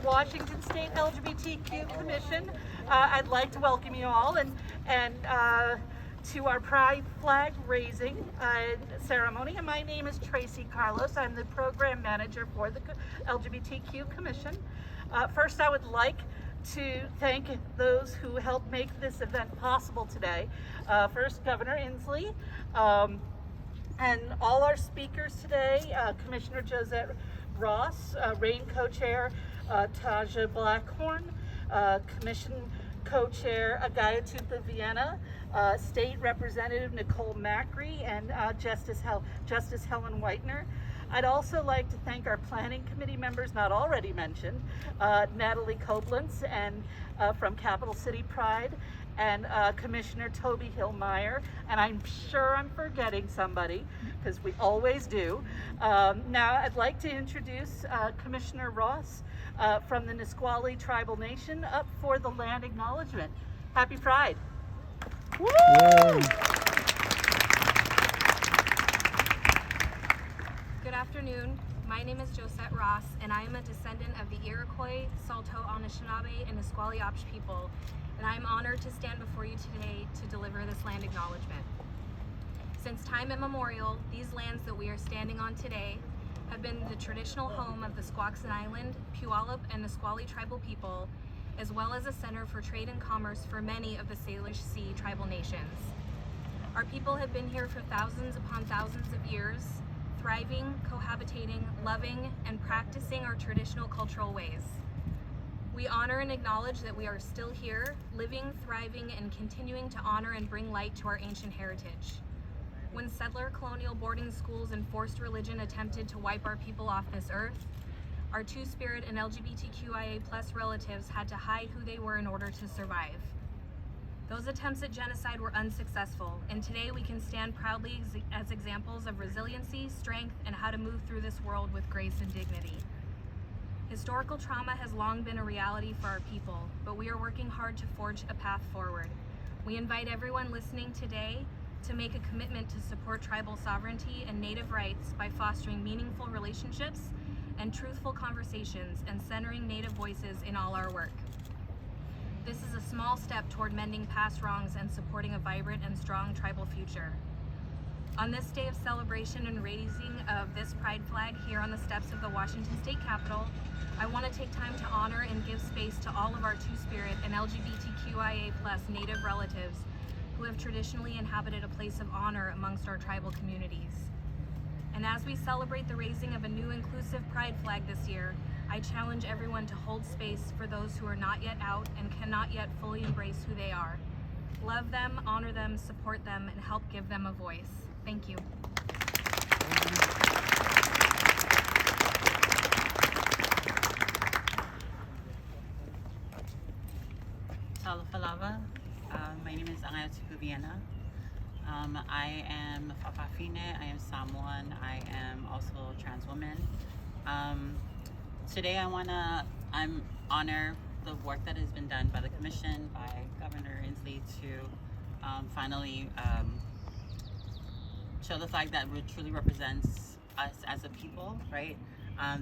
the Washington State LGBTQ Commission. I'd like to welcome you all and to our Pride flag raising ceremony. And my name is Tracy Carlos. I'm the program manager for the LGBTQ Commission. First, I would like to thank those who helped make this event possible today. First, Governor Inslee, and all our speakers today, Commissioner Josette Ross, RAIN co-chair Taja Blackhorn, Commission co-chair Agayatuba Vienna, State Representative Nicole Macri, and Justice Helen Whitener. I'd also like to thank our planning committee members, not already mentioned, Natalie Koblenz and from Capital City Pride, and Commissioner Toby Hill-Meyer, and I'm sure I'm forgetting somebody, because we always do. Now I'd like to introduce Commissioner Ross from the Nisqually Tribal Nation up for the land acknowledgement. Happy Pride. Woo! Good afternoon. My name is Josette Ross, and I am a descendant of the Iroquois, Saulteaux, Anishinaabe, and Nisqually Opsh people, and I am honored to stand before you today to deliver this land acknowledgement. Since time immemorial, these lands that we are standing on today have been the traditional home of the Squaxin Island, Puyallup, and Nisqually tribal people, as well as a center for trade and commerce for many of the Salish Sea tribal nations. Our people have been here for thousands upon thousands of years, thriving, cohabitating, loving, and practicing our traditional cultural ways. We honor and acknowledge that we are still here, living, thriving, and continuing to honor and bring light to our ancient heritage. When settler colonial boarding schools and forced religion attempted to wipe our people off this earth, our Two-Spirit and LGBTQIA+ relatives had to hide who they were in order to survive. Those attempts at genocide were unsuccessful, and today we can stand proudly as examples of resiliency, strength, and how to move through this world with grace and dignity. Historical trauma has long been a reality for our people, but we are working hard to forge a path forward. We invite everyone listening today to make a commitment to support tribal sovereignty and Native rights by fostering meaningful relationships and truthful conversations and centering Native voices in all our work. This is a small step toward mending past wrongs and supporting a vibrant and strong tribal future. On this day of celebration and raising of this pride flag here on the steps of the Washington State Capitol, I want to take time to honor and give space to all of our Two-Spirit and LGBTQIA+ Native relatives who have traditionally inhabited a place of honor amongst our tribal communities. And as we celebrate the raising of a new inclusive pride flag this year, I challenge everyone to hold space for those who are not yet out and cannot yet fully embrace who they are. Love them, honor them, support them, and help give them a voice. Thank you. Salafalava. My name is Agayatuba Vienna. I am Fafafine, I am Samoan, I am also a trans woman. Today I'm honor the work that has been done by the Commission, by Governor Inslee to finally show the flag that truly represents us as a people, right?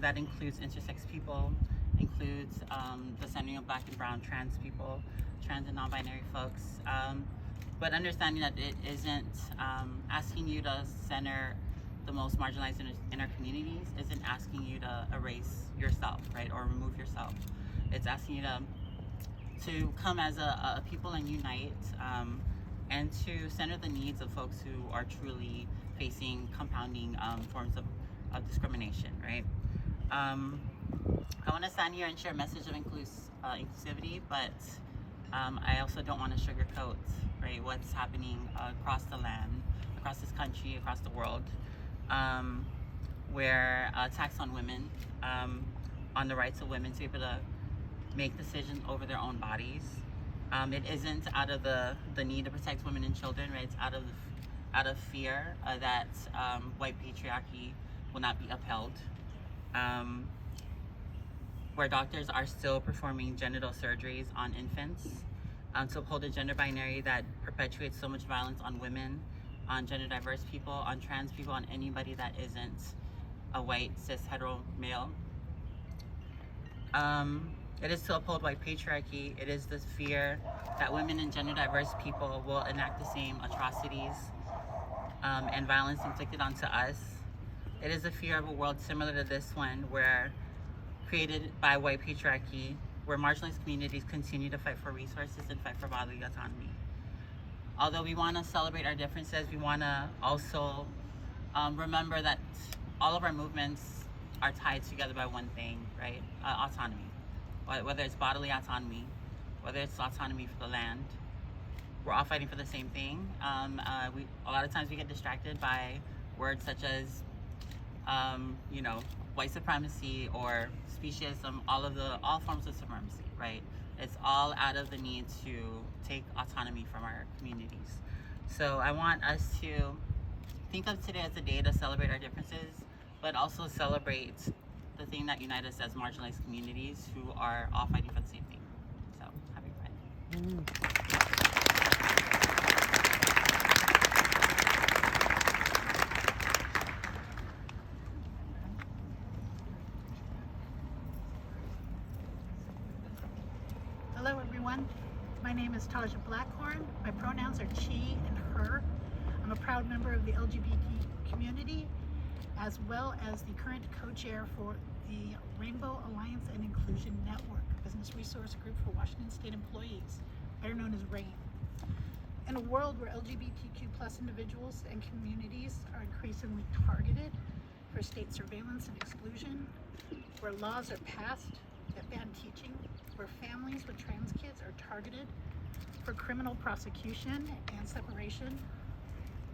That includes intersex people, includes the Centennial Black and Brown trans people, trans and non-binary folks, but understanding that it isn't asking you to center the most marginalized in our communities, isn't asking you to erase yourself, right, or remove yourself. It's asking you to come as a people and unite, and to center the needs of folks who are truly facing compounding forms of discrimination, right? I want to stand here and share a message of inclusivity, but I also don't want to sugarcoat, right, what's happening across the land, across this country, across the world, where attacks on women, on the rights of women to be able to make decisions over their own bodies. It isn't out of the need to protect women and children, right? It's out of fear that white patriarchy will not be upheld. Where doctors are still performing genital surgeries on infants to uphold a gender binary that perpetuates so much violence on women, on gender diverse people, on trans people, on anybody that isn't a white cis hetero male. It is to uphold white patriarchy. It is the fear that women and gender diverse people will enact the same atrocities and violence inflicted onto us. It is a fear of a world similar to this one, where created by white patriarchy, where marginalized communities continue to fight for resources and fight for bodily autonomy. Although we want to celebrate our differences, we want to also remember that all of our movements are tied together by one thing, right? Autonomy. Whether it's bodily autonomy, whether it's autonomy for the land, we're all fighting for the same thing. A lot of times we get distracted by words such as, white supremacy or speciesism, all forms of supremacy, right? It's all out of the need to take autonomy from our communities. So I want us to think of today as a day to celebrate our differences, but also celebrate the thing that unites us as marginalized communities who are all fighting for the same thing. So happy Pride. Hello everyone, my name is Taja Blackhorn. My pronouns are she and her. I'm a proud member of the LGBT community, as well as the current co-chair for the Rainbow Alliance and Inclusion Network, a business resource group for Washington State employees, better known as RAIN. In a world where LGBTQ plus individuals and communities are increasingly targeted for state surveillance and exclusion, where laws are passed that ban teaching, where families with trans kids are targeted for criminal prosecution and separation,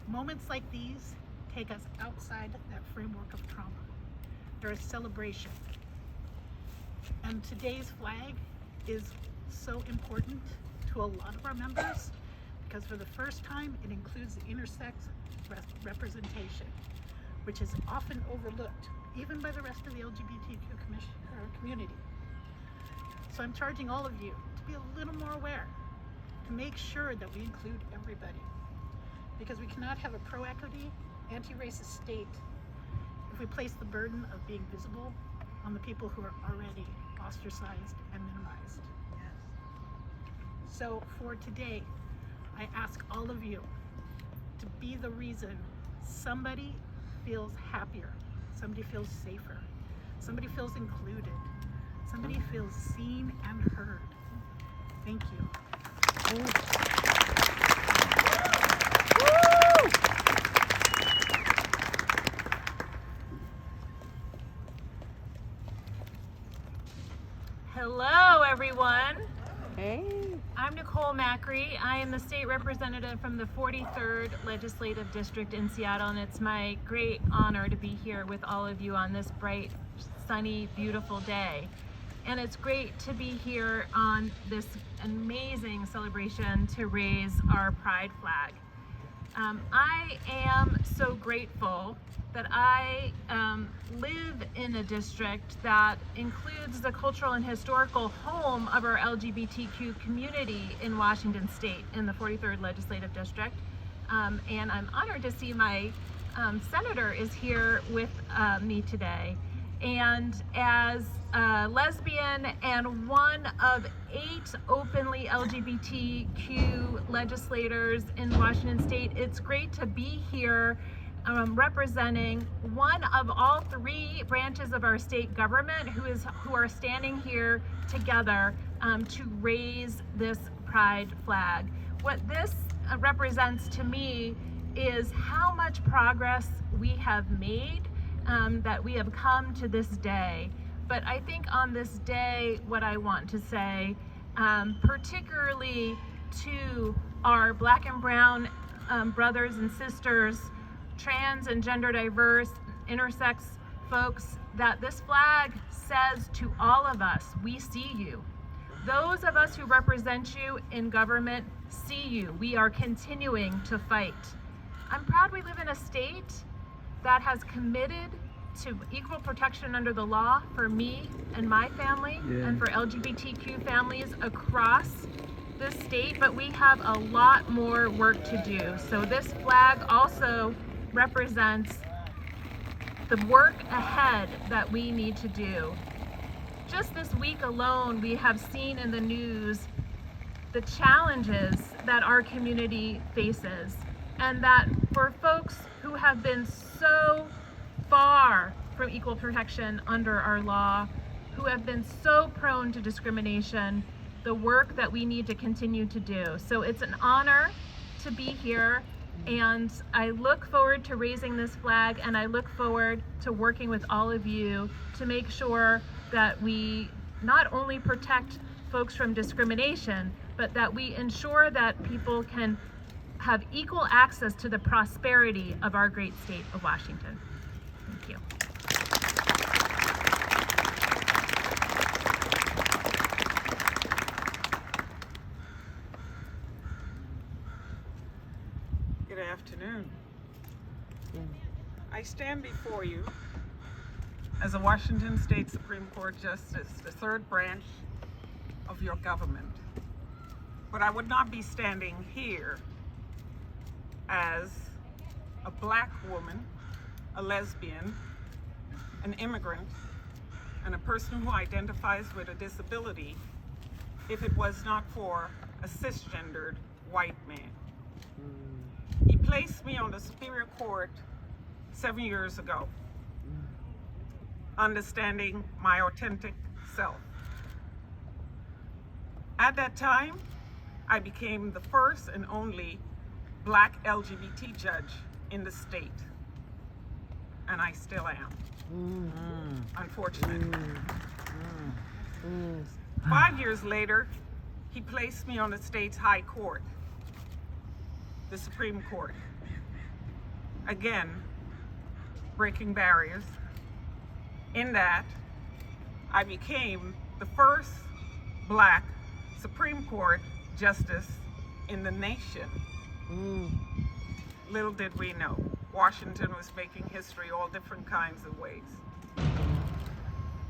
moments like these take us outside that framework of trauma. They're a celebration. And today's flag is so important to a lot of our members because for the first time it includes the intersex representation, which is often overlooked, even by the rest of the LGBTQ community. So I'm charging all of you to be a little more aware, to make sure that we include everybody. Because we cannot have a pro-equity, anti-racist state if we place the burden of being visible on the people who are already ostracized and minimized. So for today, I ask all of you to be the reason somebody feels happier, somebody feels safer, somebody feels included, somebody feels seen and heard. Thank you. Hello, everyone. Hey. I'm Nicole Macri. I am the state representative from the 43rd Legislative District in Seattle, and it's my great honor to be here with all of you on this bright, sunny, beautiful day. And it's great to be here on this amazing celebration to raise our pride flag. I am so grateful that I live in a district that includes the cultural and historical home of our LGBTQ community in Washington State in the 43rd Legislative District. And I'm honored to see my senator is here with me today. And as a lesbian and one of 8 openly LGBTQ legislators in Washington State, it's great to be here representing one of all 3 branches of our state government who are standing here together to raise this pride flag. What this represents to me is how much progress we have made, that we have come to this day. But I think on this day, what I want to say, particularly to our Black and brown brothers and sisters, trans and gender diverse, intersex folks, that this flag says to all of us, we see you. Those of us who represent you in government see you. We are continuing to fight. I'm proud we live in a state that has committed to equal protection under the law for me and my family and for LGBTQ families across this state, but we have a lot more work to do. So this flag also represents the work ahead that we need to do just this week alone, we have seen in the news the challenges that our community faces, and that for folks who have been so far from equal protection under our law, who have been so prone to discrimination, the work that we need to continue to do. So it's an honor to be here, and I look forward to raising this flag, and I look forward to working with all of you to make sure that we not only protect folks from discrimination, but that we ensure that people can have equal access to the prosperity of our great state of Washington. Thank you. Good afternoon. I stand before you as a Washington State Supreme Court Justice, the third branch of your government. But I would not be standing here as a Black woman, a lesbian, an immigrant, and a person who identifies with a disability if it was not for a cisgendered white man. He placed me on the Superior Court 7 years ago, understanding my authentic self. At that time, I became the first and only Black LGBT judge in the state, and I still am, unfortunately. 5 years later, he placed me on the state's high court, the Supreme Court. Again, breaking barriers, in that I became the first Black Supreme Court justice in the nation. Little did we know, Washington was making history all different kinds of ways.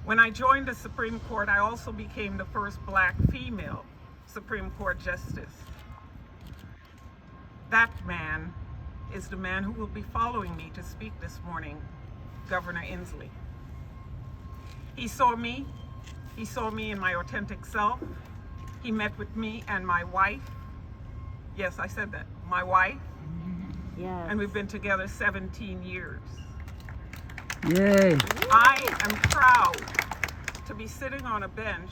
When I joined the Supreme Court, I also became the first Black female Supreme Court justice. That man is the man who will be following me to speak this morning, Governor Inslee. He saw me in my authentic self. He met with me and my wife. Yes, I said that, my wife. Yes. And we've been together 17 years. Yay. I am proud to be sitting on a bench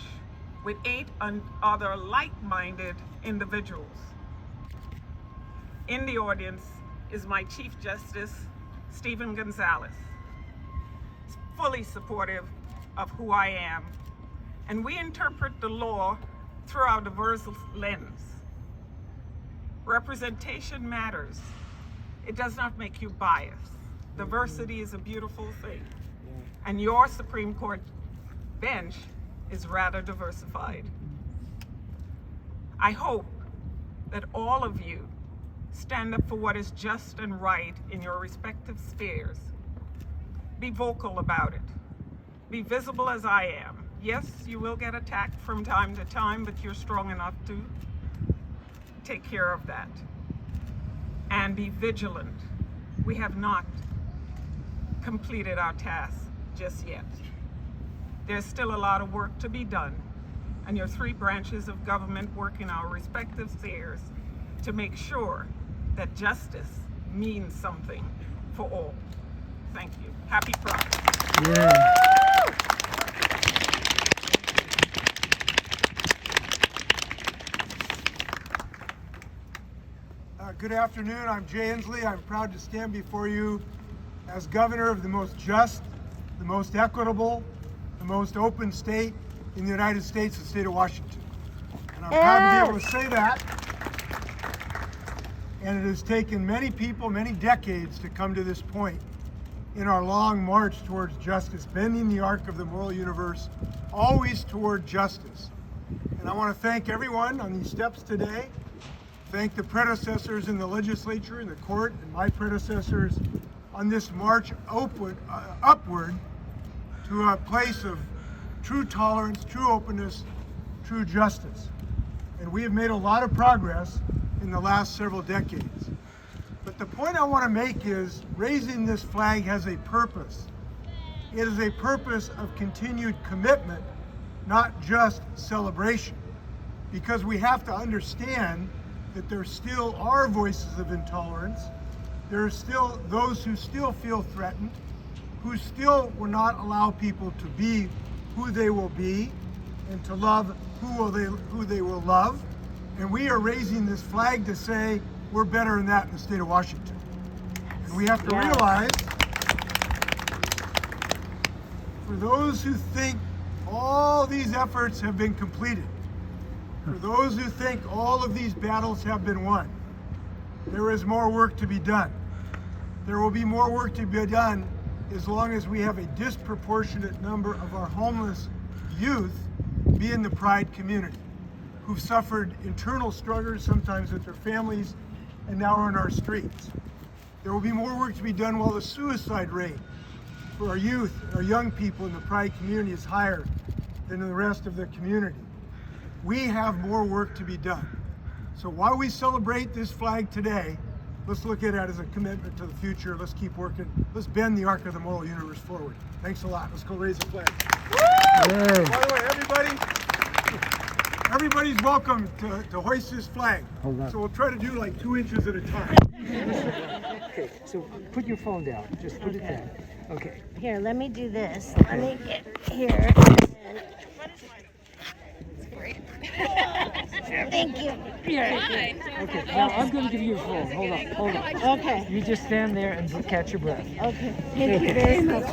with 8 other like-minded individuals. In the audience is my Chief Justice, Stephen Gonzalez. He's fully supportive of who I am, and we interpret the law through our diverse lens. Representation matters. It does not make you biased. Diversity is a beautiful thing, and your Supreme Court bench is rather diversified. I hope that all of you stand up for what is just and right in your respective spheres. Be vocal about it. Be visible as I am. Yes, you will get attacked from time to time, but you're strong enough to take care of that. And be vigilant. We have not completed our task just yet. There's still a lot of work to be done, and your 3 branches of government work in our respective spheres to make sure that justice means something for all. Thank you. Happy Pride. Yeah. Good afternoon. I'm Jay Inslee. I'm proud to stand before you as governor of the most just, the most equitable, the most open state in the United States, the state of Washington. And I'm proud to be able to say that. And it has taken many people, many decades to come to this point in our long march towards justice, bending the arc of the moral universe, always toward justice. And I want to thank everyone on these steps today. Thank the predecessors in the legislature, in the court, and my predecessors on this march upward to a place of true tolerance, true openness, true justice. And we have made a lot of progress in the last several decades. But the point I want to make is raising this flag has a purpose. It is a purpose of continued commitment not just celebration, because we have to understand that there still are voices of intolerance. There are still those who still feel threatened, who still will not allow people to be who they will be and to love who they will love. And we are raising this flag to say we're better than that in the state of Washington. And we have to realize, for those who think all these efforts have been completed, for those who think all of these battles have been won, there is more work to be done. There will be more work to be done as long as we have a disproportionate number of our homeless youth be in the Pride community, who've suffered internal struggles, sometimes with their families, and now are in our streets. There will be more work to be done while the suicide rate for our youth, our young people in the Pride community is higher than in the rest of the community. We have more work to be done. So while we celebrate this flag today, let's look at it as a commitment to the future. Let's keep working. Let's bend the arc of the moral universe forward. Thanks a lot. Let's go raise the flag. Yay. By the way, everybody's welcome to hoist this flag. Hold on. So we'll try to do like 2 inches at a time. Okay, so put your phone down. Just put it down. Okay. Here, let me do this. Let me get here. Thank you. Okay, now I'm going to give you a phone. Hold on. Okay. You just stand there and catch your breath. Okay. Thank you very much.